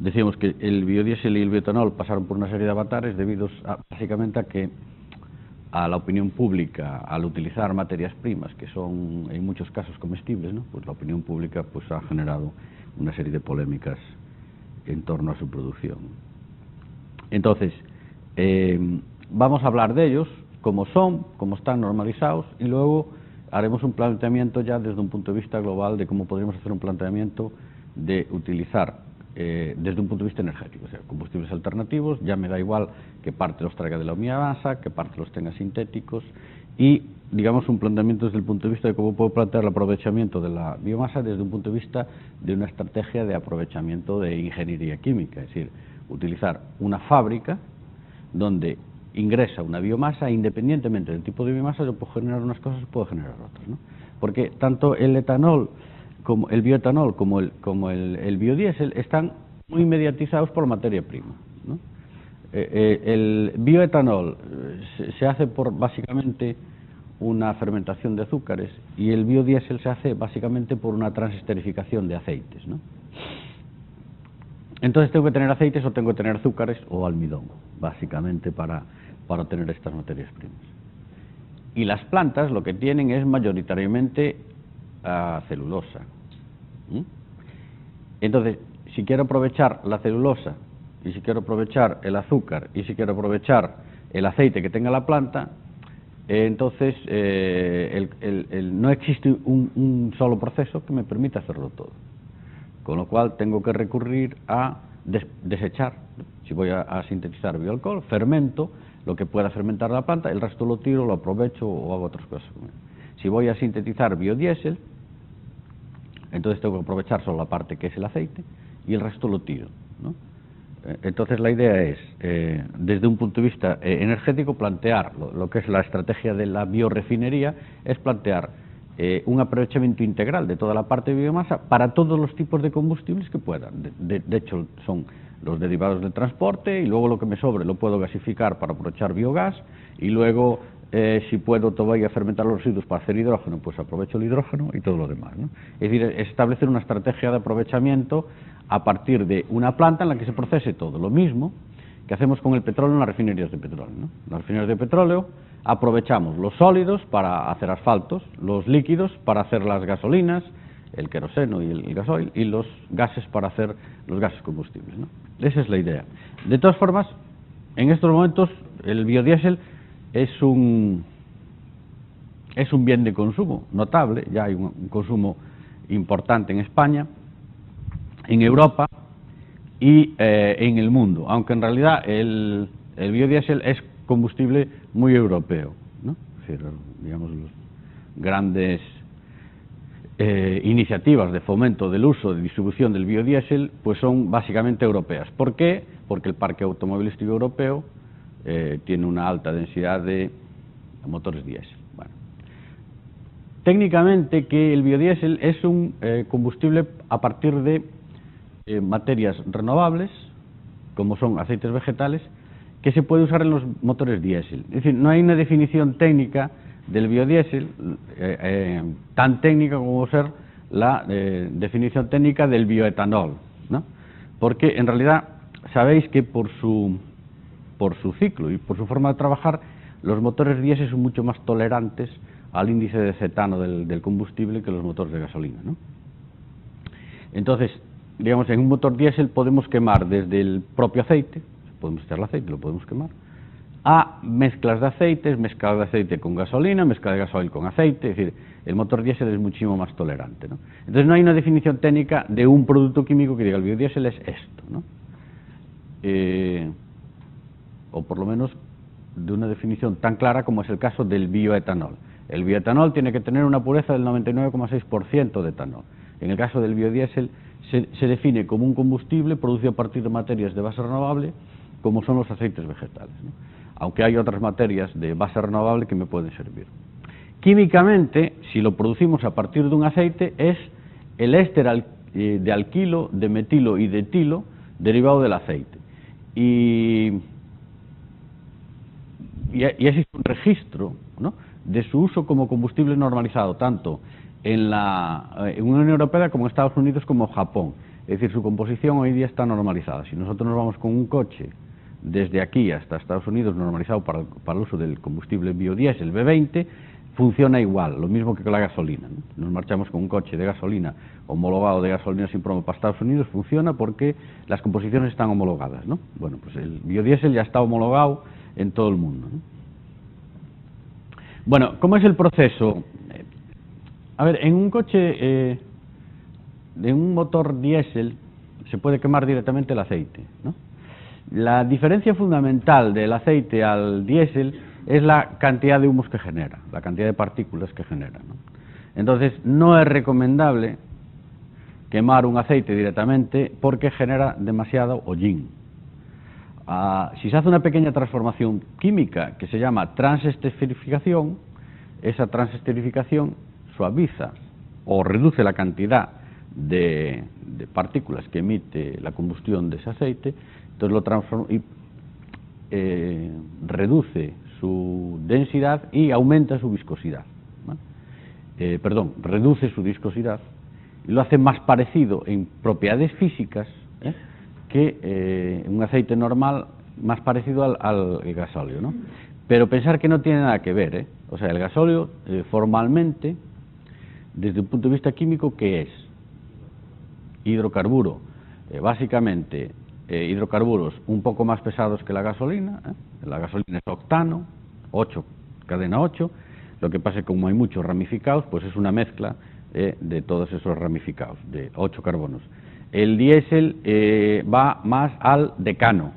decíamos que el biodiesel y el bioetanol pasaron por una serie de avatares debido básicamente a la opinión pública, al utilizar materias primas que son en muchos casos comestibles, ¿no? Pues la opinión pública pues ha generado una serie de polémicas en torno a su producción. Entonces, vamos a hablar de ellos, cómo son, cómo están normalizados, y luego haremos un planteamiento ya desde un punto de vista global de cómo podríamos hacer un planteamiento de utilizar desde un punto de vista energético, o sea, combustibles alternativos. Ya me da igual que parte los traiga de la biomasa, que parte los tenga sintéticos, y digamos un planteamiento desde el punto de vista de cómo puedo plantear el aprovechamiento de la biomasa desde un punto de vista de una estrategia de aprovechamiento de ingeniería química, es decir, utilizar una fábrica donde ingresa una biomasa, independientemente del tipo de biomasa, yo puedo generar unas cosas y puedo generar otras, ¿no? Porque tanto el etanol, como el bioetanol, como el biodiesel están muy mediatizados por la materia prima, ¿no? El bioetanol se hace por básicamente una fermentación de azúcares, y el biodiesel se hace básicamente por una transesterificación de aceites, ¿no? Entonces tengo que tener aceites o tengo que tener azúcares o almidón, básicamente para obtener estas materias primas. Y las plantas lo que tienen es mayoritariamente celulosa. Entonces, si quiero aprovechar la celulosa, y si quiero aprovechar el azúcar, y si quiero aprovechar el aceite que tenga la planta, entonces no existe un solo proceso que me permita hacerlo todo. Con lo cual tengo que recurrir a desechar. Si voy a sintetizar bioalcohol, fermento lo que pueda fermentar la planta, el resto lo tiro, lo aprovecho o hago otras cosas con él. Si voy a sintetizar biodiesel, entonces tengo que aprovechar solo la parte que es el aceite y el resto lo tiro, ¿no? Entonces la idea es, desde un punto de vista energético, plantear lo que es la estrategia de la biorefinería, es plantear un aprovechamiento integral de toda la parte de biomasa para todos los tipos de combustibles que puedan. De hecho, son los derivados del transporte, y luego lo que me sobre lo puedo gasificar para aprovechar biogás, y luego si puedo todavía fermentar los residuos para hacer hidrógeno, pues aprovecho el hidrógeno y todo lo demás, ¿no? Es decir, establecer una estrategia de aprovechamiento a partir de una planta en la que se procese todo. Lo mismo que hacemos con el petróleo en las refinerías de petróleo, ¿no? En las refinerías de petróleo aprovechamos los sólidos para hacer asfaltos, los líquidos para hacer las gasolinas, el queroseno y el gasoil, y los gases para hacer los gases combustibles, ¿no? Esa es la idea. De todas formas, en estos momentos el biodiesel es un bien de consumo notable. Ya hay un consumo importante en España, en Europa y en el mundo, aunque en realidad el biodiesel es combustible muy europeo, ¿no? Es decir, digamos, las grandes iniciativas de fomento del uso y distribución del biodiesel pues son básicamente europeas. ¿Por qué? Porque el parque automovilístico europeo tiene una alta densidad de motores diésel. Bueno, técnicamente que el biodiesel es un combustible a partir de materias renovables, como son aceites vegetales, que se puede usar en los motores diésel. Es decir, no hay una definición técnica del biodiesel tan técnica como ser la definición técnica del bioetanol, ¿no? Porque en realidad sabéis que por su ciclo y por su forma de trabajar, los motores diésel son mucho más tolerantes al índice de cetano del combustible que los motores de gasolina, ¿no? Entonces, digamos, en un motor diésel podemos quemar desde el propio aceite, podemos echar el aceite, lo podemos quemar, a mezclas de aceites, mezcla de aceite con gasolina, mezcla de gasoil con aceite. Es decir, el motor diésel es muchísimo más tolerante, ¿no? Entonces no hay una definición técnica de un producto químico que diga el biodiesel es esto, ¿no? O por lo menos de una definición tan clara como es el caso del bioetanol. El bioetanol tiene que tener una pureza del 99,6% de etanol. En el caso del biodiesel se define como un combustible producido a partir de materias de base renovable, como son los aceites vegetales, ¿no? Aunque hay otras materias de base renovable que me pueden servir. Químicamente, si lo producimos a partir de un aceite, es el éster de alquilo, de metilo y de etilo derivado del aceite. Y existe un registro, ¿no?, de su uso como combustible normalizado, tanto en la Unión Europea como en Estados Unidos como Japón. Es decir, su composición hoy día está normalizada. Si nosotros nos vamos con un coche desde aquí hasta Estados Unidos normalizado para el uso del combustible biodiesel B20, funciona igual, lo mismo que con la gasolina, ¿no? Nos marchamos con un coche de gasolina homologado de gasolina sin promo para Estados Unidos, funciona porque las composiciones están homologadas, ¿no? Bueno, pues el biodiesel ya está homologado en todo el mundo, ¿no? Bueno, ¿cómo es el proceso? A ver, en un coche de un motor diésel se puede quemar directamente el aceite, ¿no? La diferencia fundamental del aceite al diésel es la cantidad de humos que genera, la cantidad de partículas que genera, ¿no? Entonces, no es recomendable quemar un aceite directamente porque genera demasiado hollín. Si se hace una pequeña transformación química que se llama transesterificación, esa transesterificación suaviza o reduce la cantidad de partículas que emite la combustión de ese aceite, entonces lo transforma y reduce su densidad y aumenta su viscosidad, ¿no? Reduce su viscosidad y lo hace más parecido en propiedades físicas que un aceite normal, más parecido al gasóleo, ¿no? Pero pensar que no tiene nada que ver, O sea, el gasóleo formalmente, desde un punto de vista químico, ¿qué es? Hidrocarburo, básicamente hidrocarburos un poco más pesados que la gasolina, La gasolina es octano, 8, cadena 8, lo que pasa es que como hay muchos ramificados, pues es una mezcla de todos esos ramificados, de 8 carbonos. El diésel va más al decano.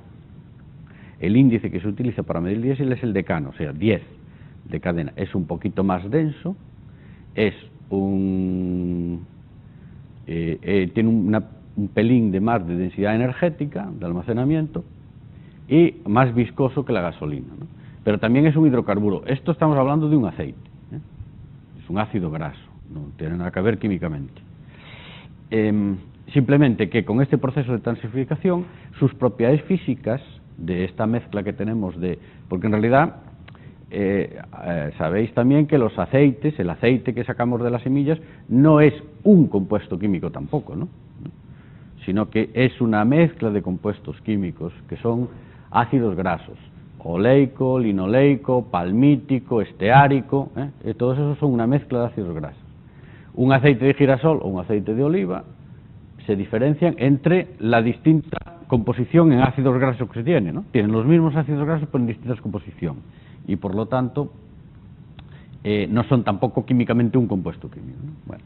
El índice que se utiliza para medir el diésel es el decano, o sea, 10 de cadena. Es un poquito más denso, es tiene un pelín de más de densidad energética, de almacenamiento, y más viscoso que la gasolina, ¿no? Pero también es un hidrocarburo. Esto estamos hablando de un aceite, es un ácido graso, no tiene nada que ver químicamente. Simplemente que con este proceso de transesterificación, sus propiedades físicas de esta mezcla que tenemos porque en realidad sabéis también que los aceites, el aceite que sacamos de las semillas, no es un compuesto químico tampoco, ¿no? Sino que es una mezcla de compuestos químicos que son ácidos grasos, oleico, linoleico, palmítico, esteárico, todos esos son una mezcla de ácidos grasos. Un aceite de girasol o un aceite de oliva se diferencian entre la distinta composición en ácidos grasos que se tiene, ¿no? Tienen los mismos ácidos grasos pero en distintas composición y por lo tanto no son tampoco químicamente un compuesto químico, ¿no? Bueno,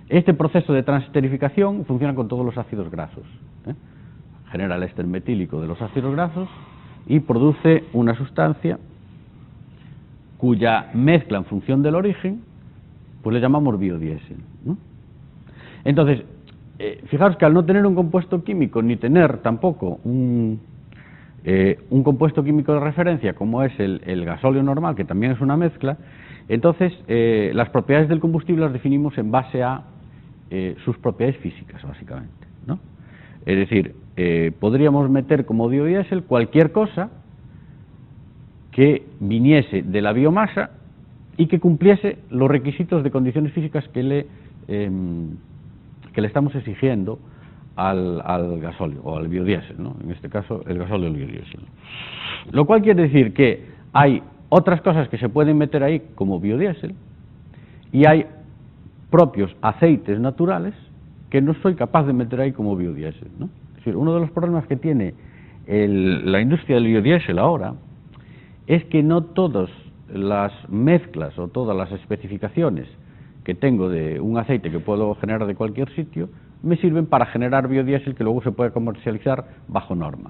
este proceso de transesterificación funciona con todos los ácidos grasos, genera el éster metílico de los ácidos grasos y produce una sustancia cuya mezcla en función del origen pues le llamamos biodiesel, ¿no? Entonces, fijaos que al no tener un compuesto químico ni tener tampoco un compuesto químico de referencia como es el gasóleo normal, que también es una mezcla, entonces las propiedades del combustible las definimos en base a sus propiedades físicas, básicamente, ¿no? Es decir, podríamos meter como biodiesel cualquier cosa que viniese de la biomasa y que cumpliese los requisitos de condiciones físicas que le estamos exigiendo al gasóleo o al biodiesel, ¿no? En este caso el gasóleo o el biodiesel. Lo cual quiere decir que hay otras cosas que se pueden meter ahí como biodiesel y hay propios aceites naturales que no soy capaz de meter ahí como biodiesel, ¿no? Es decir, uno de los problemas que tiene la industria del biodiesel ahora es que no todas las mezclas o todas las especificaciones que tengo de un aceite que puedo generar de cualquier sitio me sirven para generar biodiesel que luego se puede comercializar bajo norma.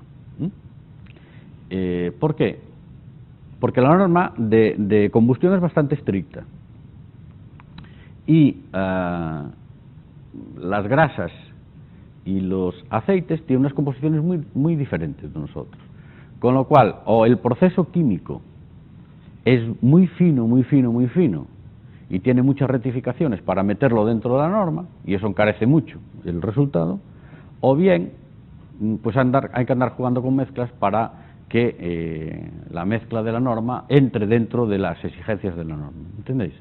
¿Por qué? Porque la norma de combustión es bastante estricta y las grasas y los aceites tienen unas composiciones muy diferentes de nosotros, con lo cual o el proceso químico es muy fino y tiene muchas rectificaciones para meterlo dentro de la norma y eso encarece mucho el resultado, o bien pues hay que andar jugando con mezclas para que la mezcla de la norma entre dentro de las exigencias de la norma, ¿entendéis?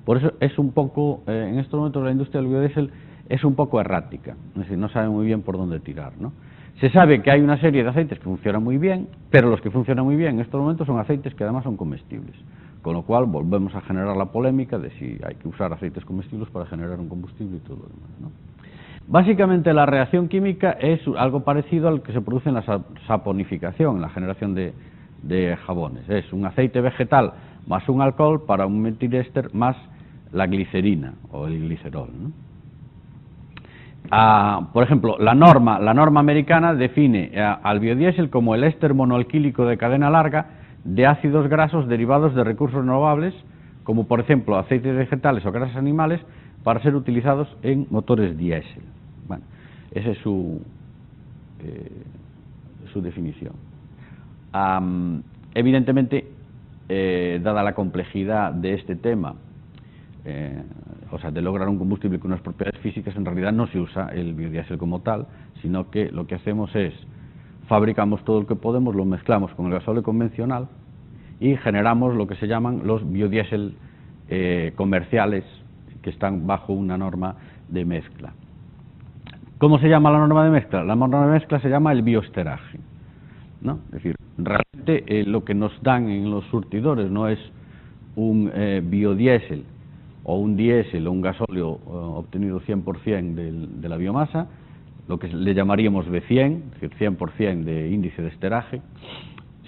Por eso es un poco, en estos momentos la industria del biodiesel es un poco errática, es decir, no sabe muy bien por dónde tirar, ¿no? Se sabe que hay una serie de aceites que funcionan muy bien, pero los que funcionan muy bien en estos momentos son aceites que además son comestibles, con lo cual volvemos a generar la polémica de si hay que usar aceites comestibles para generar un combustible y todo lo demás, ¿no? Básicamente la reacción química es algo parecido al que se produce en la saponificación, en la generación de jabones. Es un aceite vegetal más un alcohol para un metiléster más la glicerina o el glicerol, ¿no? Por ejemplo, la norma americana define al biodiesel como el éster monoalquílico de cadena larga de ácidos grasos derivados de recursos renovables, como por ejemplo aceites vegetales o grasas animales, para ser utilizados en motores diésel. Bueno, esa es su definición. Evidentemente, dada la complejidad de este tema, o sea, de lograr un combustible con unas propiedades físicas, en realidad no se usa el biodiesel como tal, sino que lo que hacemos es, fabricamos todo lo que podemos, lo mezclamos con el gasóleo convencional y generamos lo que se llaman los biodiesel comerciales, que están bajo una norma de mezcla. ¿Cómo se llama la norma de mezcla? La norma de mezcla se llama el bioesteraje, ¿no? Es decir, realmente lo que nos dan en los surtidores no es un biodiesel o un diésel o un gasóleo obtenido 100% de la biomasa, lo que le llamaríamos B100, es decir, 100% de índice de esteraje,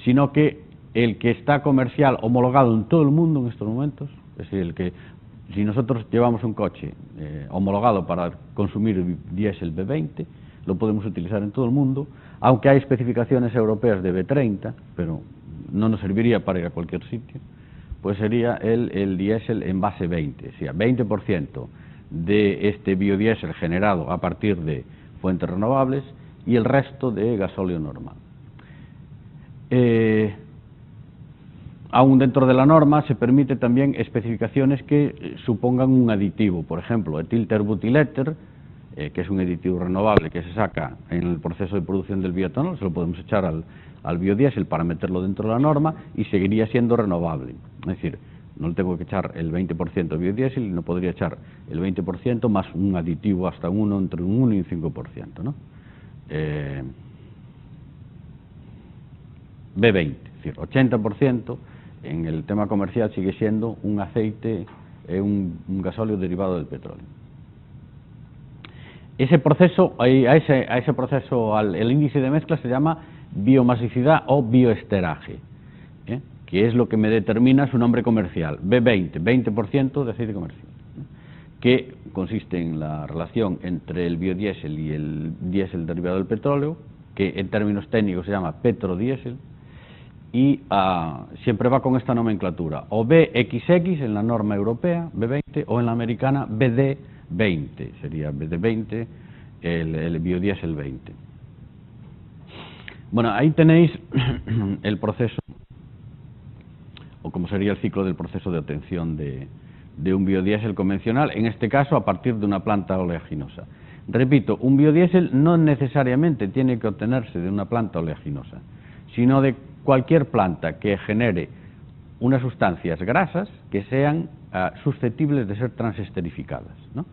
sino que el que está comercial homologado en todo el mundo en estos momentos, es decir, el que, si nosotros llevamos un coche homologado para consumir diésel B20, lo podemos utilizar en todo el mundo, aunque hay especificaciones europeas de B30, pero no nos serviría para ir a cualquier sitio. Pues sería el diésel en base 20, o sea, 20% de este biodiesel generado a partir de fuentes renovables y el resto de gasóleo normal. Aún dentro de la norma se permite también especificaciones que supongan un aditivo, por ejemplo, etilterbutiléter, que es un aditivo renovable que se saca en el proceso de producción del bioetanol, se lo podemos echar al biodiesel para meterlo dentro de la norma y seguiría siendo renovable. Es decir, no le tengo que echar el 20% de biodiesel y no podría echar el 20% más un aditivo hasta entre un 1 y un 5%, ¿no? B20, es decir, 80% en el tema comercial sigue siendo un aceite, un gasóleo derivado del petróleo. Ese proceso, a ese proceso, el índice de mezcla se llama biomasicidad o bioesteraje, que es lo que me determina su nombre comercial, B20, 20% de aceite comercial, que consiste en la relación entre el biodiesel y el diésel derivado del petróleo, que en términos técnicos se llama petrodiesel, y siempre va con esta nomenclatura, o BXX en la norma europea, B20, o en la americana BD20, sería BD20, el biodiesel 20. Bueno, ahí tenéis el proceso, o como sería el ciclo del proceso de obtención de un biodiesel convencional, en este caso a partir de una planta oleaginosa. Repito, un biodiesel no necesariamente tiene que obtenerse de una planta oleaginosa, sino de cualquier planta que genere unas sustancias grasas que sean susceptibles de ser transesterificadas, ¿no?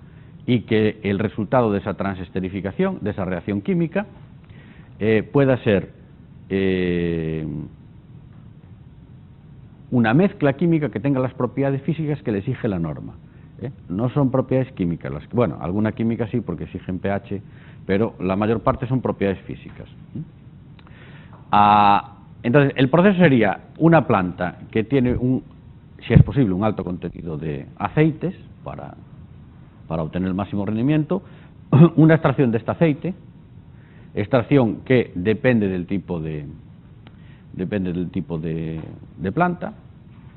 Y que el resultado de esa transesterificación, de esa reacción química, pueda ser una mezcla química que tenga las propiedades físicas que le exige la norma. No son propiedades químicas, bueno, alguna química sí porque exigen pH, pero la mayor parte son propiedades físicas. Entonces, el proceso sería una planta que tiene, si es posible, un alto contenido de aceites para obtener el máximo rendimiento, una extracción de este aceite, extracción que depende del tipo de planta.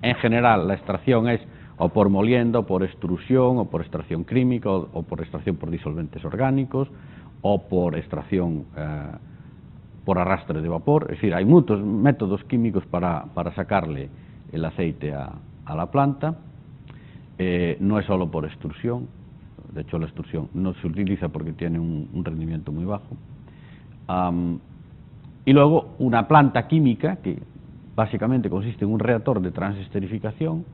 En general, la extracción es o por molienda, o por extrusión, o por extracción química, o por extracción por disolventes orgánicos, o por extracción por arrastre de vapor. Es decir, hay muchos métodos químicos para sacarle el aceite a la planta. No es solo por extrusión, de hecho la extrusión no se utiliza porque tiene un rendimiento muy bajo. Y luego una planta química que básicamente consiste en un reactor de transesterificación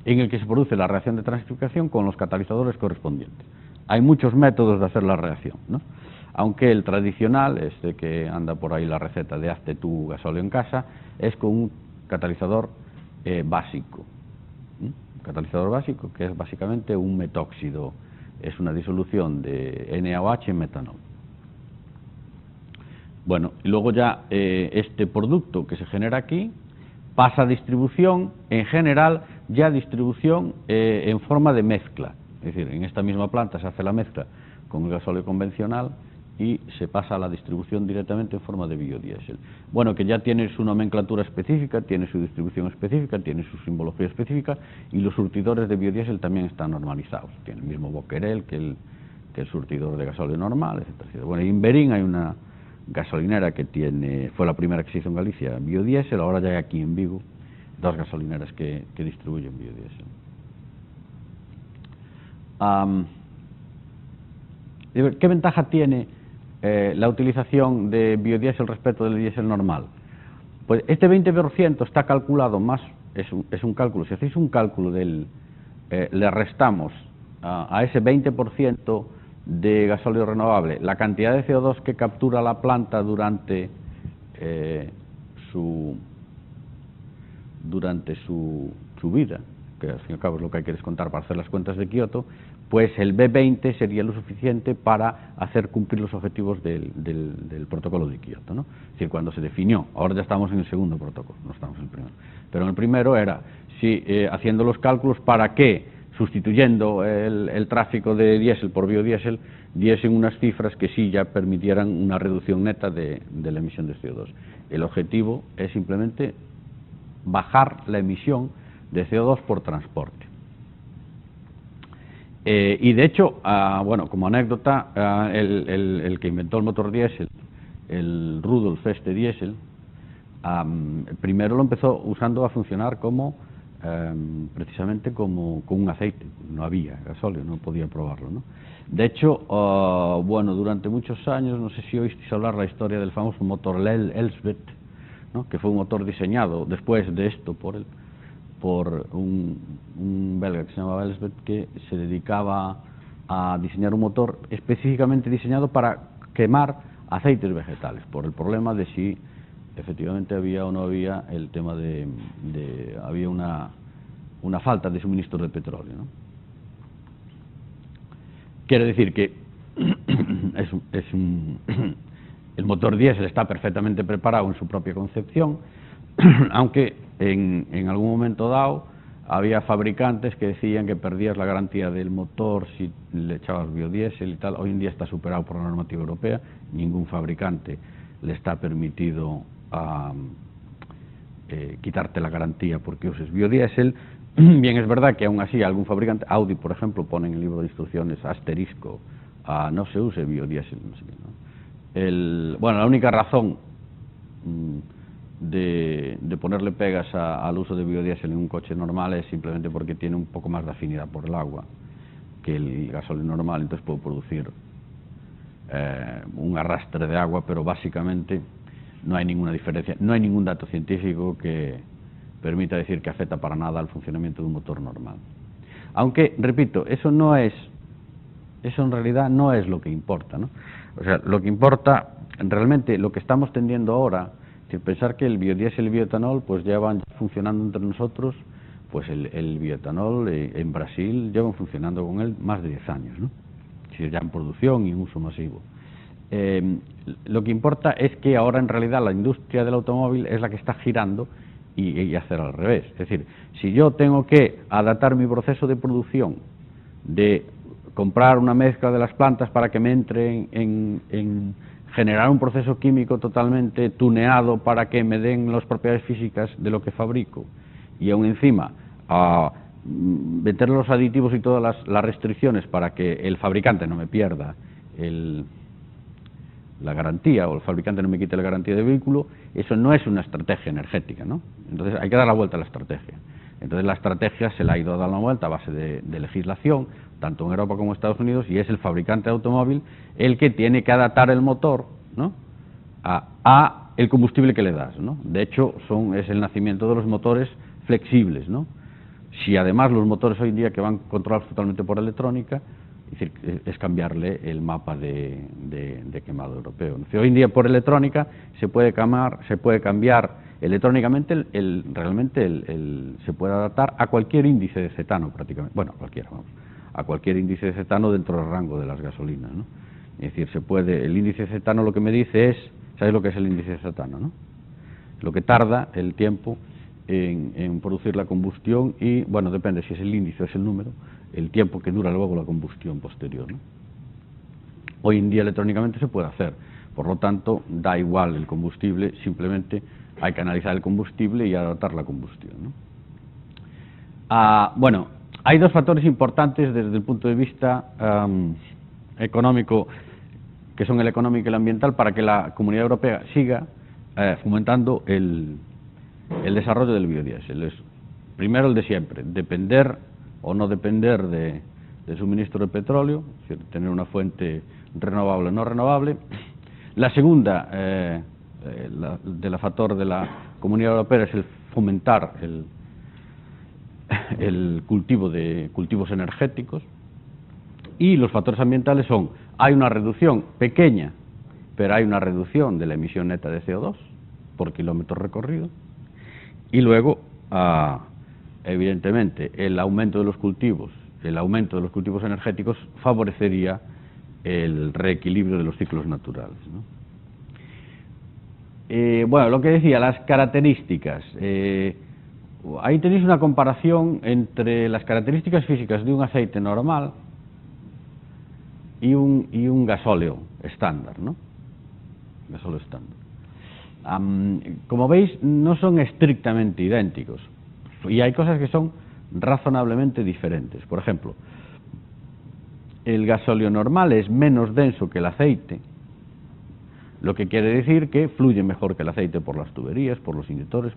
en el que se produce la reacción de transcripción con los catalizadores correspondientes. Hay muchos métodos de hacer la reacción, ¿no? Aunque el tradicional, este que anda por ahí la receta de hazte tu gasóleo en casa, es con un catalizador básico. Un catalizador básico que es básicamente un metóxido, es una disolución de NaOH en metanol. Bueno, y luego ya este producto que se genera aquí pasa a distribución, en general, ya distribución en forma de mezcla. Es decir, en esta misma planta se hace la mezcla con el gasóleo convencional y se pasa a la distribución directamente en forma de biodiesel. Bueno, que ya tiene su nomenclatura específica, tiene su distribución específica, tiene su simbología específica, y los surtidores de biodiesel también están normalizados. Tiene el mismo Boquerel que el surtidor de gasóleo normal, etc. Bueno, en Berín hay una gasolinera que fue la primera que se hizo en Galicia, biodiesel. Ahora ya hay aquí en Vigo 2 gasolineras que distribuyen biodiesel. ¿Qué ventaja tiene la utilización de biodiesel respecto del diésel normal? Pues este 20% está calculado más, es un cálculo, si hacéis un cálculo le restamos a ese 20% de gasóleo renovable la cantidad de CO2 que captura la planta durante su vida, que al fin y al cabo es lo que hay que descontar para hacer las cuentas de Kioto, pues el B20 sería lo suficiente para hacer cumplir los objetivos del protocolo de Kioto, ¿no? Es decir, cuando se definió, ahora ya estamos en el segundo protocolo, no estamos en el primero, pero en el primero era, haciendo los cálculos para que, sustituyendo el tráfico de diésel por biodiesel, diesen unas cifras que sí ya permitieran una reducción neta de la emisión de CO2. El objetivo es simplemente bajar la emisión de CO2 por transporte. Y de hecho, bueno, como anécdota, el que inventó el motor diésel, el Rudolf Diesel, primero lo empezó usando a funcionar como precisamente como un aceite. No había gasóleo, no podía probarlo, ¿no? De hecho, bueno, durante muchos años, no sé si oísteis hablar la historia del famoso motor Elsbeth, ¿no? Que fue un motor diseñado después de esto por un belga que se llamaba Elsbeth, que se dedicaba a diseñar un motor específicamente diseñado para quemar aceites vegetales, por el problema de si efectivamente había o no había el tema había una falta de suministro de petróleo, ¿no? Quiere decir que el motor diésel está perfectamente preparado en su propia concepción, aunque en algún momento dado había fabricantes que decían que perdías la garantía del motor si le echabas biodiesel y tal. Hoy en día está superado por la normativa europea, ningún fabricante le está permitido quitarte la garantía porque uses biodiesel. Bien, es verdad que aún así algún fabricante, Audi por ejemplo, pone en el libro de instrucciones asterisco, no se use biodiesel, no sé qué, ¿no? Bueno, la única razón de ponerle pegas al uso de biodiesel en un coche normal es simplemente porque tiene un poco más de afinidad por el agua que el gasóleo normal, entonces puede producir un arrastre de agua, pero básicamente no hay ninguna diferencia, no hay ningún dato científico que permita decir que afecta para nada al funcionamiento de un motor normal. Aunque, repito, eso en realidad no es lo que importa, ¿no? O sea, lo que importa, realmente lo que estamos tendiendo ahora, es pensar que el biodiesel y el bioetanol pues llevan funcionando entre nosotros, pues el bioetanol en Brasil llevan funcionando con él más de 10 años, ¿no? Es decir, ya en producción y en uso masivo. Lo que importa es que ahora en realidad la industria del automóvil es la que está girando y hacer al revés. Es decir, si yo tengo que adaptar mi proceso de producción, de comprar una mezcla de las plantas para que me entre en generar un proceso químico totalmente tuneado para que me den las propiedades físicas de lo que fabrico, y aún encima meter los aditivos y todas las restricciones para que el fabricante no me pierda la garantía, o el fabricante no me quite la garantía del vehículo, eso no es una estrategia energética, ¿no? Entonces hay que dar la vuelta a la estrategia. Entonces la estrategia se la ha ido a dar la vuelta a base de legislación, tanto en Europa como en Estados Unidos, y es el fabricante de automóvil el que tiene que adaptar el motor, ¿no?, a el combustible que le das, ¿no? De hecho, es el nacimiento de los motores flexibles, ¿no? Si además los motores hoy en día que van controlados totalmente por electrónica, es decir, es cambiarle el mapa de quemado europeo. Hoy en día por electrónica se puede cambiar electrónicamente, se puede adaptar a cualquier índice de cetano prácticamente, bueno, a cualquier índice de cetano dentro del rango de las gasolinas, ¿no? Es decir, el índice de cetano lo que me dice es, ¿sabes lo que es el índice de cetano, no? Lo que tarda el tiempo en producir la combustión y, bueno, depende si es el índice o es el número, el tiempo que dura luego la combustión posterior, ¿no? Hoy en día electrónicamente se puede hacer, por lo tanto, da igual el combustible, simplemente hay que analizar el combustible y adaptar la combustión, ¿no? Bueno, hay dos factores importantes desde el punto de vista económico, que son el económico y el ambiental, para que la Comunidad Europea siga fomentando el desarrollo del biodiesel. Primero, el de siempre, depender o no depender de suministro de petróleo, es decir, tener una fuente renovable o no renovable. La segunda, del factor de la Comunidad Europea, es el fomentar el cultivo de cultivos energéticos. Y los factores ambientales son, hay una reducción pequeña, pero hay una reducción de la emisión neta de CO2 por kilómetro recorrido. Y luego, evidentemente, el aumento de los cultivos energéticos favorecería el reequilibrio de los ciclos naturales, ¿no? Bueno, lo que decía, las características. Ahí tenéis una comparación entre las características físicas de un aceite normal y un gasóleo estándar, ¿no? Gasóleo estándar. Como veis, no son estrictamente idénticos y hay cosas que son razonablemente diferentes. Por ejemplo, el gasóleo normal es menos denso que el aceite, lo que quiere decir que fluye mejor que el aceite por las tuberías, por los inyectores,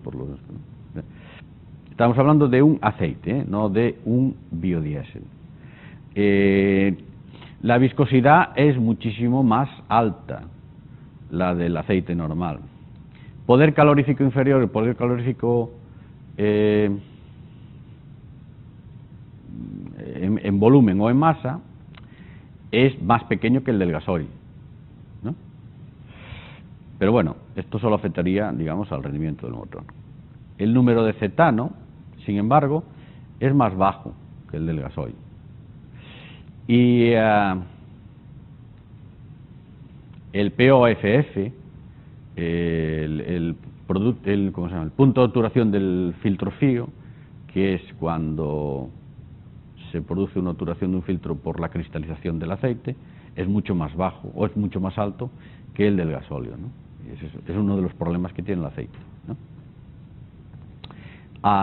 Estamos hablando de un aceite, no de un biodiesel. La viscosidad es muchísimo más alta, la del aceite normal. Poder calorífico inferior, el poder calorífico en volumen o en masa es más pequeño que el del gasoil, ¿no? Pero bueno, esto solo afectaría, digamos, al rendimiento del motor. El número de cetano, sin embargo, es más bajo que el del gasoil. Y el POFF, el punto de obturación del filtro frío, que es cuando se produce una obturación de un filtro por la cristalización del aceite, es mucho más bajo o es mucho más alto que el del gasóleo, ¿no? Es uno de los problemas que tiene el aceite, ¿no?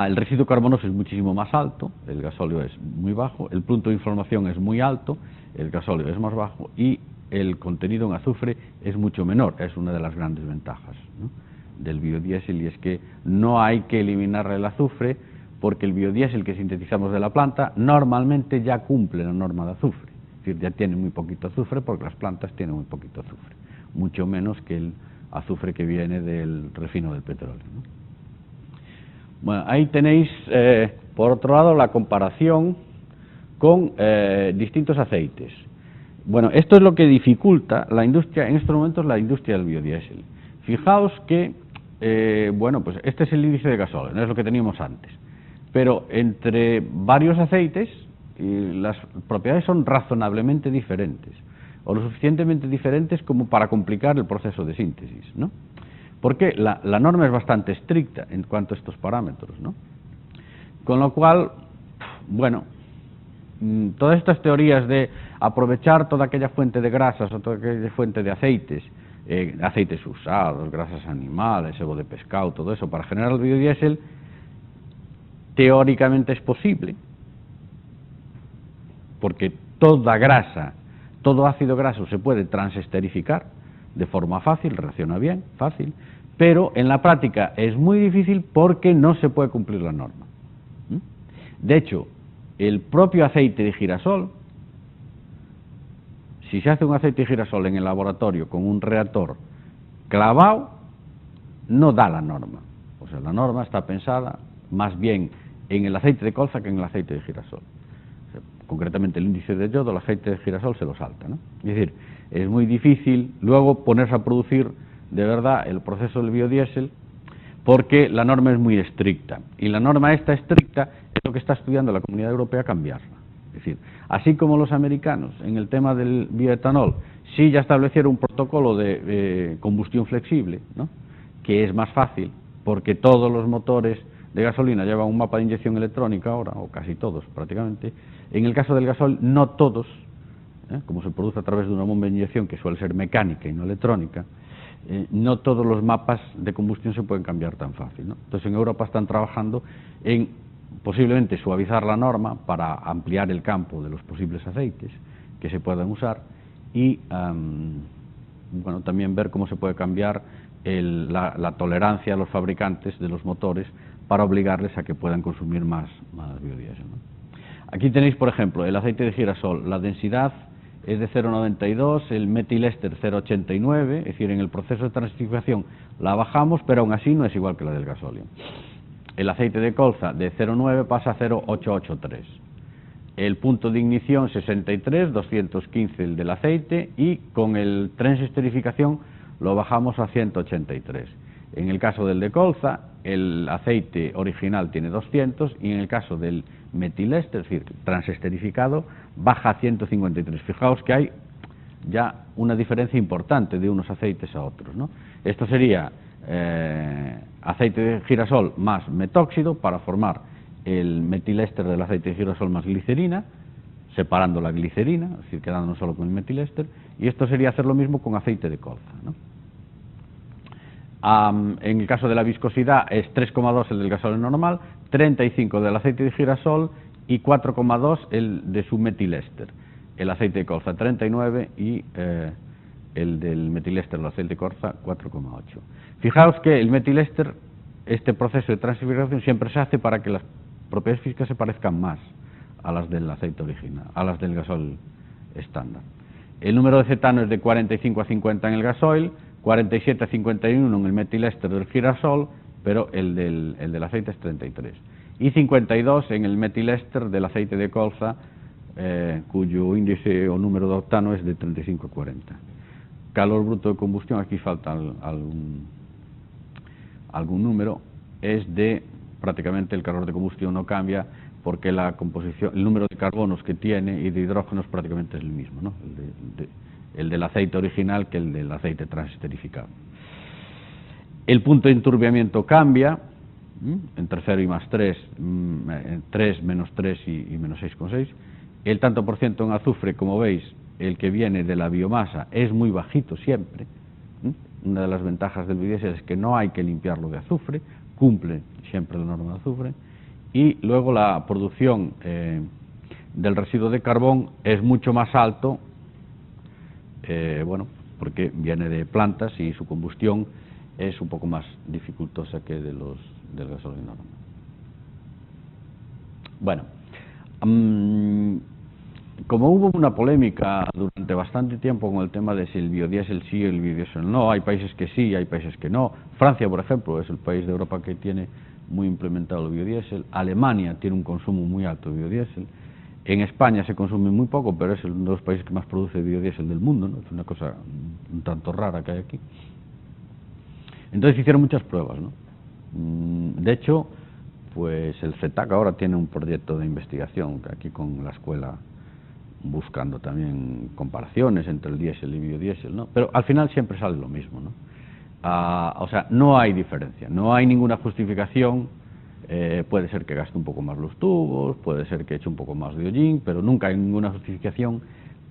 El residuo carbonoso es muchísimo más alto, el gasóleo es muy bajo, el punto de inflamación es muy alto, el gasóleo es más bajo y el contenido en azufre es mucho menor. Es una de las grandes ventajas, ¿no?, del biodiesel, y es que no hay que eliminar el azufre porque el biodiesel que sintetizamos de la planta normalmente ya cumple la norma de azufre, es decir, ya tiene muy poquito azufre porque las plantas tienen muy poquito azufre, mucho menos que el azufre que viene del refino del petróleo, ¿no? Bueno, ahí tenéis, por otro lado, la comparación con distintos aceites. Bueno, esto es lo que dificulta la industria, en estos momentos, la industria del biodiesel. Fijaos que, bueno, pues este es el índice de gasóleo, no es lo que teníamos antes, pero entre varios aceites las propiedades son razonablemente diferentes, o lo suficientemente diferentes como para complicar el proceso de síntesis, ¿no? Porque la norma es bastante estricta en cuanto a estos parámetros, ¿no? Con lo cual, bueno, todas estas teorías de aprovechar toda aquella fuente de grasas o toda aquella fuente de aceites, aceites usados, grasas animales, sebo de pescado, todo eso, para generar el biodiesel, teóricamente es posible, porque toda grasa, todo ácido graso se puede transesterificar de forma fácil, reacciona bien, fácil, pero en la práctica es muy difícil porque no se puede cumplir la norma. De hecho, el propio aceite de girasol, si se hace un aceite de girasol en el laboratorio con un reactor clavado, no da la norma. O sea, la norma está pensada más bien en el aceite de colza que en el aceite de girasol. O sea, concretamente el índice de yodo, el aceite de girasol se lo salta, ¿no? Es decir, es muy difícil luego ponerse a producir de verdad el proceso del biodiesel, porque la norma es muy estricta, y la norma esta estricta es lo que está estudiando la Comunidad Europea cambiarla. Es decir, así como los americanos en el tema del bioetanol sí ya establecieron un protocolo de combustión flexible, ¿no?, que es más fácil, porque todos los motores de gasolina llevan un mapa de inyección electrónica ahora, o casi todos prácticamente. En el caso del gasol, no todos, como se produce a través de una bomba de inyección que suele ser mecánica y no electrónica, no todos los mapas de combustión se pueden cambiar tan fácil, ¿no? Entonces en Europa están trabajando en posiblemente suavizar la norma para ampliar el campo de los posibles aceites que se puedan usar y bueno, también ver cómo se puede cambiar la tolerancia a los fabricantes de los motores para obligarles a que puedan consumir más biodiesel, ¿no? Aquí tenéis, por ejemplo, el aceite de girasol, la densidad es de 0,92, el metiléster 0,89, es decir, en el proceso de transitificación la bajamos, pero aún así no es igual que la del gasóleo. El aceite de colza de 0,9 pasa a 0,883. El punto de ignición 63, 215 el del aceite, y con el tren esterificación lo bajamos a 183. En el caso del de colza, el aceite original tiene 200, y en el caso del metiléster, es decir, transesterificado, baja a 153. Fijaos que hay ya una diferencia importante de unos aceites a otros, ¿no? Esto sería aceite de girasol más metóxido para formar el metiléster del aceite de girasol más glicerina, separando la glicerina, es decir, quedándonos solo con el metiléster, y esto sería hacer lo mismo con aceite de colza, ¿no? En el caso de la viscosidad es 3,2 el del gasóleo normal, 35 del aceite de girasol y 4,2 el de su metiléster. El aceite de colza 39 y el del metiléster del aceite de colza 4,8. Fijaos que el metiléster, este proceso de transfiguración siempre se hace para que las propiedades físicas se parezcan más a las del aceite original, a las del gasol estándar. El número de cetano es de 45 a 50 en el gasoil, 47 a 51 en el metiléster del girasol, pero el del aceite es 33. Y 52 en el metiléster del aceite de colza, cuyo índice o número de octano es de 35 a 40. Calor bruto de combustión, aquí falta algún número, es de prácticamente el calor de combustión no cambia, porque la composición, el número de carbonos que tiene y de hidrógenos prácticamente es el mismo, ¿no? El del aceite original que el del aceite transesterificado. El punto de enturbiamiento cambia, entre 0 y más 3, 3, menos 3 y menos 6,6. El tanto por ciento en azufre, como veis, el que viene de la biomasa es muy bajito siempre. Una de las ventajas del biodiesel es que no hay que limpiarlo de azufre, cumple siempre la norma de azufre. Y luego la producción del residuo de carbón es mucho más alto, bueno, porque viene de plantas y su combustión es un poco más dificultosa que del gasóleo normal. Bueno, como hubo una polémica durante bastante tiempo con el tema de si el biodiesel sí o el biodiesel no, hay países que sí, hay países que no. Francia, por ejemplo, es el país de Europa que tiene muy implementado el biodiesel. Alemania tiene un consumo muy alto de biodiesel. En España se consume muy poco, pero es uno de los países que más produce biodiesel del mundo, ¿no? Es una cosa un tanto rara que hay aquí. Entonces hicieron muchas pruebas, ¿no? De hecho, pues el CETAC ahora tiene un proyecto de investigación aquí con la escuela, buscando también comparaciones entre el diésel y biodiesel, ¿no? Pero al final siempre sale lo mismo, ¿no? O sea, no hay diferencia, no hay ninguna justificación. Puede ser que gaste un poco más los tubos, puede ser que eche un poco más de hollín, pero nunca hay ninguna justificación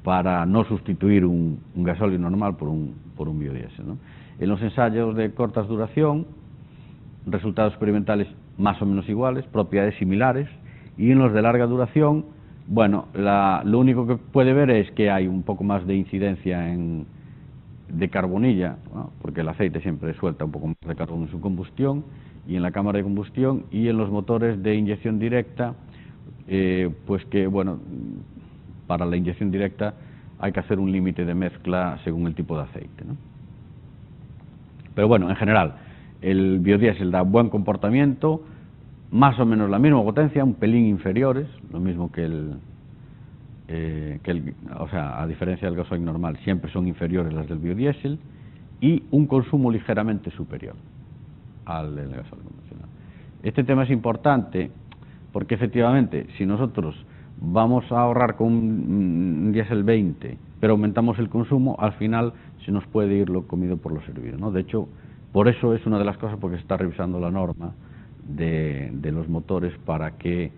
para no sustituir un gasóleo normal por un biodiesel, ¿no? En los ensayos de cortas duración, resultados experimentales más o menos iguales, propiedades similares, y en los de larga duración, bueno, lo único que puede ver es que hay un poco más de incidencia de carbonilla, ¿no? Porque el aceite siempre suelta un poco más de carbón en su combustión y en la cámara de combustión, y en los motores de inyección directa, pues que, bueno, para la inyección directa hay que hacer un límite de mezcla según el tipo de aceite, ¿no? Pero bueno, en general, el biodiesel da buen comportamiento, más o menos la misma potencia, un pelín inferiores, lo mismo que o sea, a diferencia del gasoil normal, siempre son inferiores las del biodiesel, y un consumo ligeramente superior al del gasoil convencional. Este tema es importante porque efectivamente, si nosotros vamos a ahorrar con un diésel 20, pero aumentamos el consumo, al final se nos puede ir lo comido por lo servido, ¿no? De hecho, por eso es una de las cosas porque se está revisando la norma de los motores para que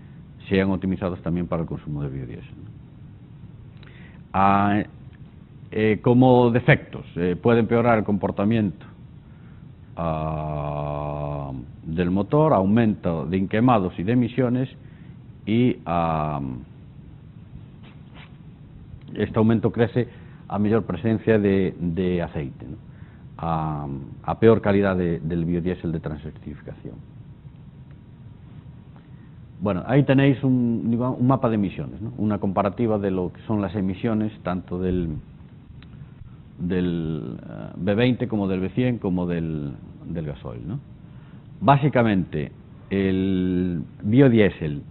sean optimizados también para el consumo de biodiesel. Como defectos, puede empeorar el comportamiento del motor, aumento de inquemados y de emisiones, y este aumento crece a mayor presencia de aceite, ¿no? A peor calidad del biodiesel de transectificación. Bueno, ahí tenéis un mapa de emisiones, ¿no? Una comparativa de lo que son las emisiones tanto del B20 como del B100 como del gasoil, ¿no? Básicamente, el biodiesel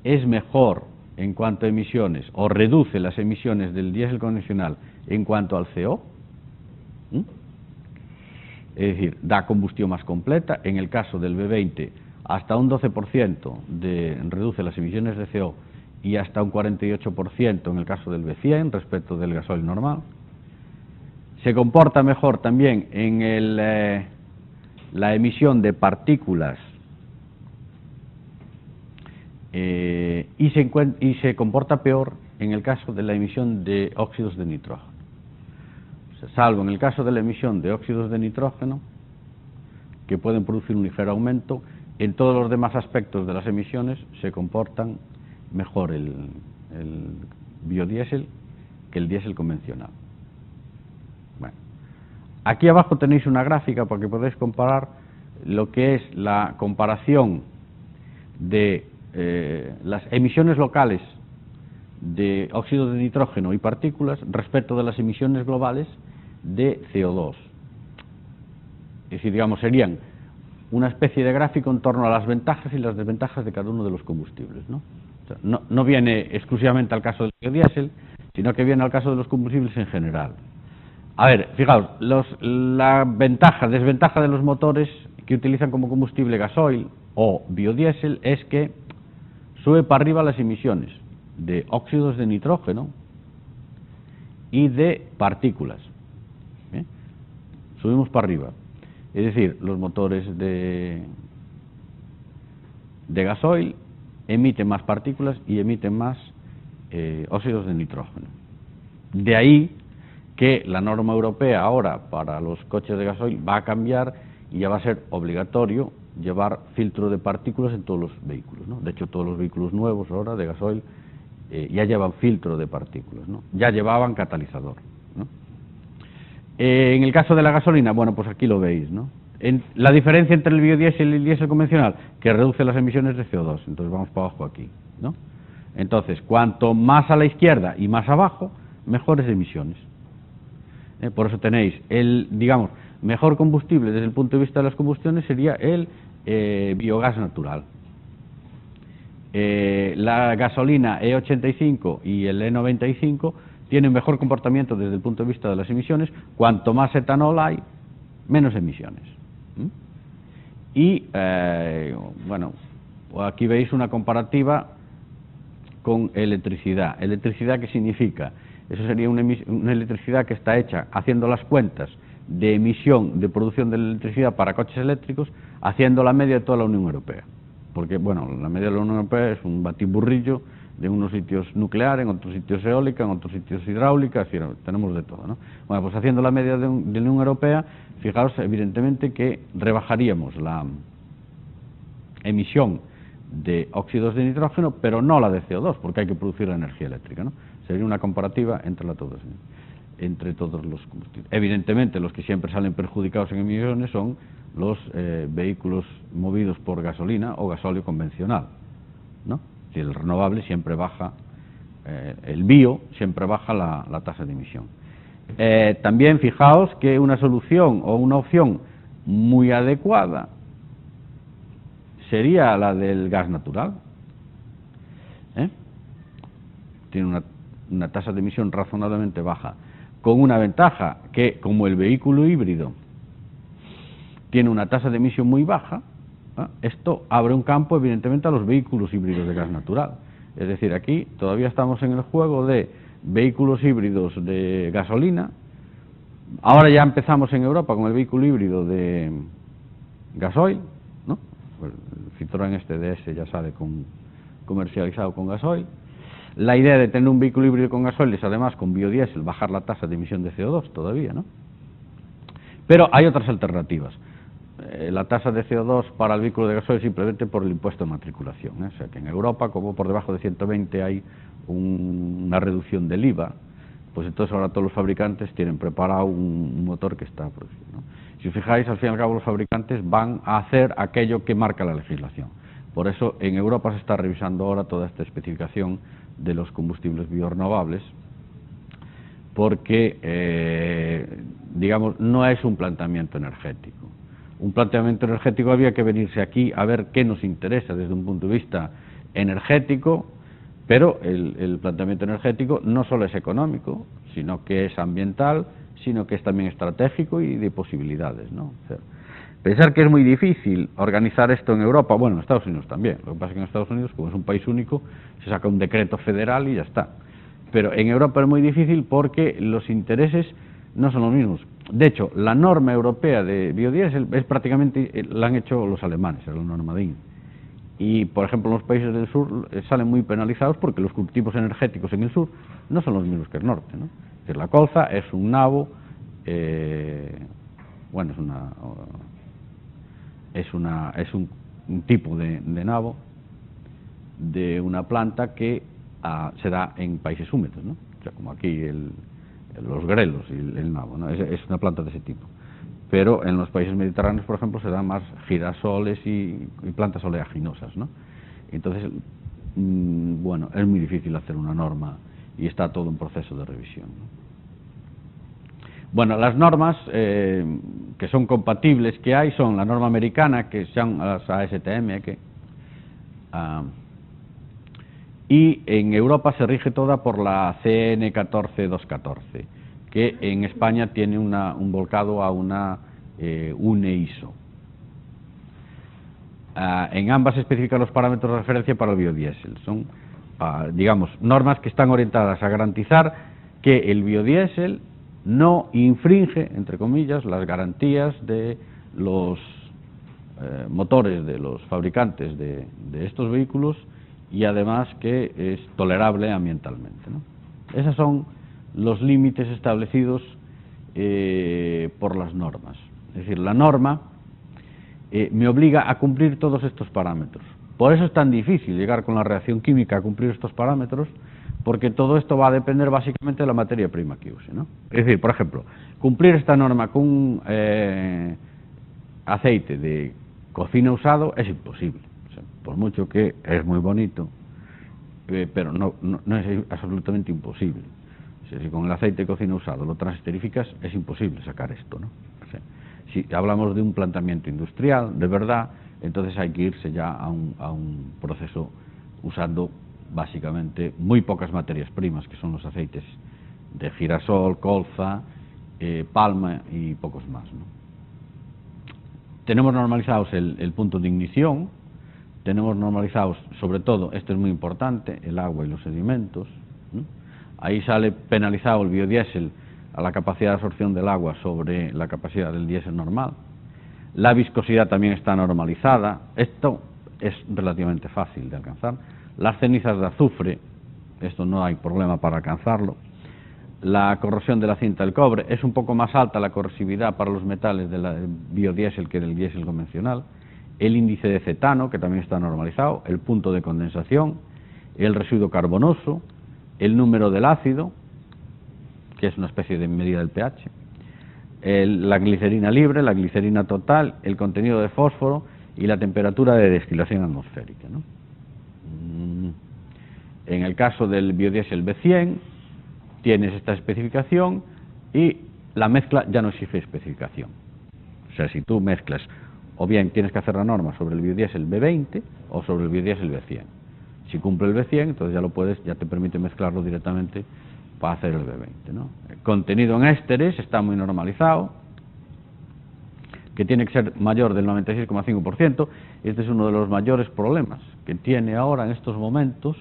es mejor en cuanto a emisiones, o reduce las emisiones del diésel convencional en cuanto al CO, es decir, da combustión más completa. En el caso del B20, hasta un 12% reduce las emisiones de CO y hasta un 48% en el caso del B100 respecto del gasoil normal. Se comporta mejor también en la emisión de partículas y se comporta peor en el caso de la emisión de óxidos de nitrógeno. O sea, salvo en el caso de la emisión de óxidos de nitrógeno, que pueden producir un ligero aumento, en todos los demás aspectos de las emisiones se comportan mejor el biodiesel que el diésel convencional. Bueno, aquí abajo tenéis una gráfica para que podáis comparar lo que es la comparación de las emisiones locales de óxido de nitrógeno y partículas respecto de las emisiones globales de CO2. Es decir, digamos, serían una especie de gráfico en torno a las ventajas y las desventajas de cada uno de los combustibles, ¿no? O sea, no viene exclusivamente al caso del biodiesel, sino que viene al caso de los combustibles en general. A ver, fijaos, la desventaja de los motores que utilizan como combustible gasoil o biodiesel es que sube para arriba las emisiones de óxidos de nitrógeno y de partículas. Subimos para arriba. Es decir, los motores de gasoil emiten más partículas y emiten más óxidos de nitrógeno. De ahí que la norma europea ahora para los coches de gasoil va a cambiar y ya va a ser obligatorio llevar filtro de partículas en todos los vehículos, ¿no? De hecho, todos los vehículos nuevos ahora de gasoil ya llevan filtro de partículas, ¿no? Ya llevaban catalizador, ¿no? En el caso de la gasolina, bueno, pues aquí lo veis, ¿no? La diferencia entre el biodiesel y el diésel convencional, que reduce las emisiones de CO2, entonces vamos para abajo aquí, ¿no? Entonces, cuanto más a la izquierda y más abajo, mejores emisiones. Por eso tenéis digamos, mejor combustible desde el punto de vista de las combustiones sería el biogás natural. La gasolina E85 y el E95 tienen mejor comportamiento desde el punto de vista de las emisiones. Cuanto más etanol hay, menos emisiones. Y, bueno, aquí veis una comparativa con electricidad. ¿Electricidad qué significa? Eso sería una electricidad que está hecha haciendo las cuentas de emisión, de producción de electricidad para coches eléctricos, haciendo la media de toda la Unión Europea. Porque, bueno, la media de la Unión Europea es un batiburrillo de unos sitios nuclear, en otros sitios eólica, en otros sitios hidráulica, así, tenemos de todo, ¿no? Bueno, pues haciendo la media de la Unión Europea, fijaos evidentemente que rebajaríamos la emisión de óxidos de nitrógeno, pero no la de CO2, porque hay que producir la energía eléctrica, ¿no? Sería una comparativa entre todos los combustibles. Evidentemente, los que siempre salen perjudicados en emisiones son los vehículos movidos por gasolina o gasóleo convencional, ¿no? Si el renovable siempre baja, el bio siempre baja la tasa de emisión. También fijaos que una solución o una opción muy adecuada sería la del gas natural. Tiene una tasa de emisión razonablemente baja, con una ventaja que, como el vehículo híbrido tiene una tasa de emisión muy baja, esto abre un campo evidentemente a los vehículos híbridos de gas natural. Es decir, aquí todavía estamos en el juego de vehículos híbridos de gasolina. Ahora ya empezamos en Europa con el vehículo híbrido de gasoil, ¿no? El Citroën este DS ya sale comercializado con gasoil. La idea de tener un vehículo híbrido con gasoil es además con biodiesel bajar la tasa de emisión de CO2 todavía, ¿no? Pero hay otras alternativas. La tasa de CO2 para el vehículo de gasoil simplemente por el impuesto de matriculación, O sea que en Europa, como por debajo de 120 hay una reducción del IVA, pues entonces ahora todos los fabricantes tienen preparado un motor que está producido, ¿no? Si os fijáis, al fin y al cabo los fabricantes van a hacer aquello que marca la legislación. Por eso en Europa se está revisando ahora toda esta especificación de los combustibles biorenovables, porque, digamos, no es un planteamiento energético. Un planteamiento energético había que venirse aquí a ver qué nos interesa desde un punto de vista energético, pero el planteamiento energético no solo es económico, sino que es ambiental, sino que es también estratégico y de posibilidades, ¿no? O sea, pensar que es muy difícil organizar esto en Europa, bueno, en Estados Unidos también. Lo que pasa es que en Estados Unidos, como es un país único, se saca un decreto federal y ya está. Pero en Europa es muy difícil porque los intereses no son los mismos. De hecho, la norma europea de biodiesel es prácticamente, la han hecho los alemanes, es la norma DIN. Y, por ejemplo, en los países del sur salen muy penalizados porque los cultivos energéticos en el sur no son los mismos que el norte, ¿no? Es decir, la colza es un nabo, bueno, es un tipo de nabo de una planta que se da en países húmedos, ¿no? O sea, como aquí los grelos y el nabo, ¿no? Es una planta de ese tipo. Pero en los países mediterráneos, por ejemplo, se dan más girasoles y plantas oleaginosas, ¿no? Entonces, bueno, es muy difícil hacer una norma y está todo en proceso de revisión, ¿no? Bueno, las normas que son compatibles que hay son la norma americana, que son las ASTM, y en Europa se rige toda por la CN 14214, que en España tiene un volcado a una UNE ISO. En ambas se especifican los parámetros de referencia para el biodiesel. Son, digamos, normas que están orientadas a garantizar que el biodiesel no infringe, entre comillas, las garantías de los motores de los fabricantes de estos vehículos y además que es tolerable ambientalmente, ¿no? Esos son los límites establecidos por las normas. Es decir, la norma me obliga a cumplir todos estos parámetros. Por eso es tan difícil llegar con la reacción química a cumplir estos parámetros, porque todo esto va a depender básicamente de la materia prima que use, ¿no? Es decir, por ejemplo, cumplir esta norma con un aceite de cocina usado es imposible. O sea, por mucho que es muy bonito, pero no es absolutamente imposible. O sea, si con el aceite de cocina usado lo transesterificas, es imposible sacar esto, ¿no? O sea, si hablamos de un planteamiento industrial, de verdad, entonces hay que irse ya a un proceso usando básicamente muy pocas materias primas, que son los aceites de girasol, colza, palma y pocos más, ¿no? Tenemos normalizados el punto de ignición, tenemos normalizados, sobre todo, esto es muy importante, el agua y los sedimentos, ¿no? Ahí sale penalizado el biodiesel a la capacidad de absorción del agua sobre la capacidad del diésel normal. La viscosidad también está normalizada, esto es relativamente fácil de alcanzar. Las cenizas de azufre, esto no hay problema para alcanzarlo. La corrosión de la cinta del cobre, es un poco más alta la corrosividad para los metales del biodiesel que del diésel convencional. El índice de cetano, que también está normalizado, el punto de condensación, el residuo carbonoso, el número del ácido, que es una especie de medida del pH, la glicerina libre, la glicerina total, el contenido de fósforo y la temperatura de destilación atmosférica, ¿no? En el caso del biodiesel B100 tienes esta especificación y la mezcla ya no exige especificación. O sea, si tú mezclas o bien tienes que hacer la norma sobre el biodiesel B20 o sobre el biodiesel B100. Si cumple el B100, entonces ya te permite mezclarlo directamente para hacer el B20, ¿no? El contenido en ésteres está muy normalizado, que tiene que ser mayor del 96,5%. Este es uno de los mayores problemas que tiene ahora en estos momentos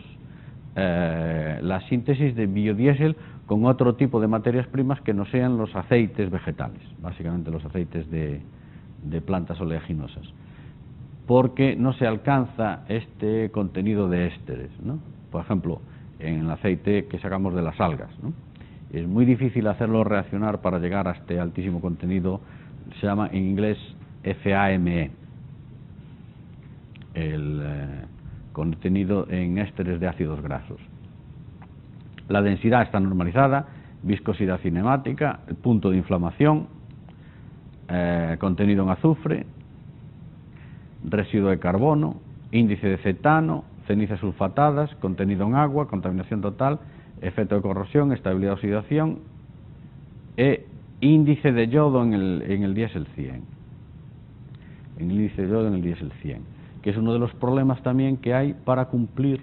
la síntesis de biodiesel con otro tipo de materias primas que no sean los aceites vegetales, básicamente los aceites de plantas oleaginosas, porque no se alcanza este contenido de ésteres, ¿no? Por ejemplo, en el aceite que sacamos de las algas, ¿no? Es muy difícil hacerlo reaccionar para llegar a este altísimo contenido, se llama en inglés FAME, el contenido en ésteres de ácidos grasos. La densidad está normalizada, viscosidad cinemática, el punto de inflamación, contenido en azufre, residuo de carbono, índice de cetano, cenizas sulfatadas, contenido en agua, contaminación total, efecto de corrosión, estabilidad de oxidación e índice de yodo en el diésel 100. El índice de yodo en el diésel 100, que es uno de los problemas también que hay para cumplir,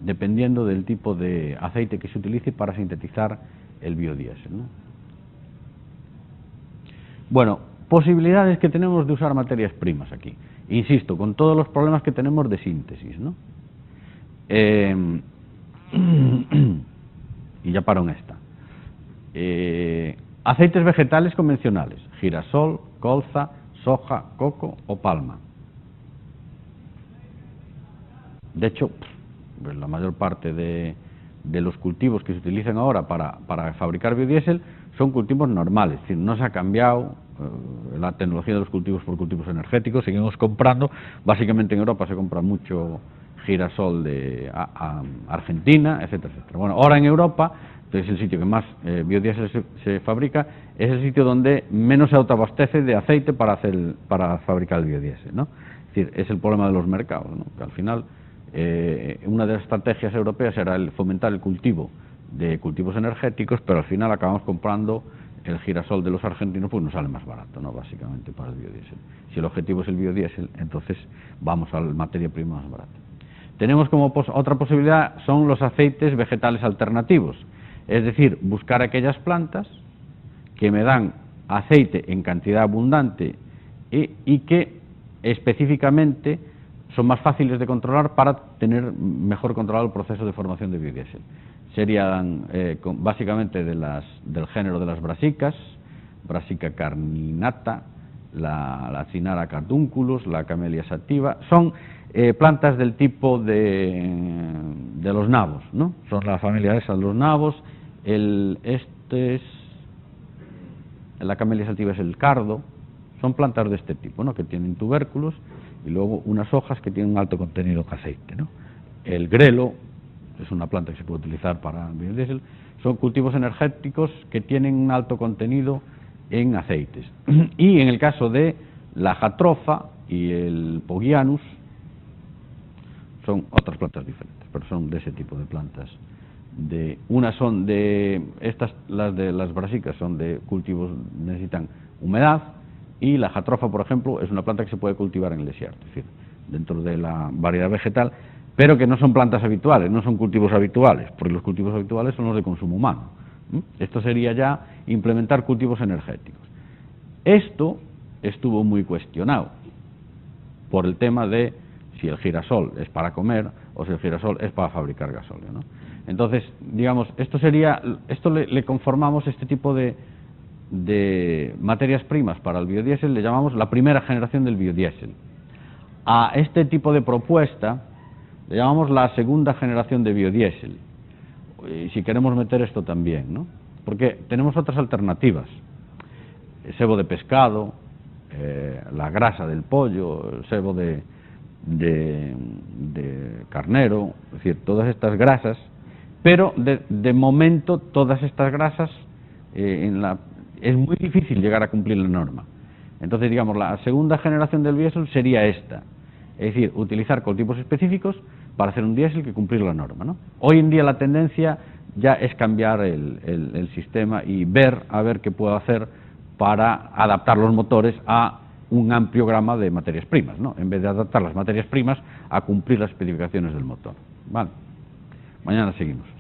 dependiendo del tipo de aceite que se utilice para sintetizar el biodiesel, ¿no? Bueno, posibilidades que tenemos de usar materias primas aquí. Insisto, con todos los problemas que tenemos de síntesis, ¿no? Y ya paro en esta. Aceites vegetales convencionales: girasol, colza, soja, coco o palma. De hecho, la mayor parte de los cultivos que se utilizan ahora para fabricar biodiesel son cultivos normales, es decir, no se ha cambiado la tecnología de los cultivos por cultivos energéticos, seguimos comprando, básicamente en Europa se compra mucho girasol de Argentina, etcétera, etcétera. Bueno, ahora en Europa, que es el sitio que más biodiesel se fabrica, es el sitio donde menos se autoabastece de aceite para fabricar el biodiesel, ¿no? Es decir, es el problema de los mercados, ¿no? Que al final una de las estrategias europeas era el fomentar el cultivo de cultivos energéticos, pero al final acabamos comprando el girasol de los argentinos, pues nos sale más barato, ¿no? Básicamente para el biodiesel. Si el objetivo es el biodiesel, entonces vamos a la materia prima más barata. Tenemos como otra posibilidad son los aceites vegetales alternativos, es decir, buscar aquellas plantas que me dan aceite en cantidad abundante y que específicamente son más fáciles de controlar para tener mejor controlado el proceso de formación de biodiesel. Serían básicamente del género de las brasicas, Brassica carninata, la Cynara cardunculus, la Camellia sativa. Son plantas del tipo de los nabos, ¿no? Son la familia esa de los nabos. La Camellia sativa es el cardo. Son plantas de este tipo, ¿no? Que tienen tubérculos y luego unas hojas que tienen un alto contenido en aceite, ¿no? El grelo es una planta que se puede utilizar para biodiesel. Son cultivos energéticos que tienen un alto contenido en aceites. Y en el caso de la jatrofa y el Pogianus, son otras plantas diferentes, pero son de ese tipo de plantas. Unas son las brasicas son de cultivos que necesitan humedad, y la jatrofa, por ejemplo, es una planta que se puede cultivar en el desierto, es decir, dentro de la variedad vegetal, pero que no son plantas habituales, no son cultivos habituales, porque los cultivos habituales son los de consumo humano. Esto sería ya implementar cultivos energéticos. Esto estuvo muy cuestionado por el tema de si el girasol es para comer o si el girasol es para fabricar gasóleo, ¿no? Entonces, digamos, esto le conformamos este tipo de materias primas para el biodiesel, le llamamos la primera generación del biodiesel. A este tipo de propuesta le llamamos la segunda generación de biodiesel, y si queremos meter esto también, ¿no? Porque tenemos otras alternativas: el sebo de pescado, la grasa del pollo, el sebo de carnero, es decir, todas estas grasas, pero de momento todas estas grasas es muy difícil llegar a cumplir la norma. Entonces, digamos, la segunda generación del biodiesel sería esta, es decir, utilizar cultivos específicos para hacer un diésel que cumplir la norma, ¿no? Hoy en día la tendencia ya es cambiar el sistema y ver a ver qué puedo hacer para adaptar los motores a un amplio gama de materias primas, ¿no? En vez de adaptar las materias primas a cumplir las especificaciones del motor. Vale. Mañana seguimos.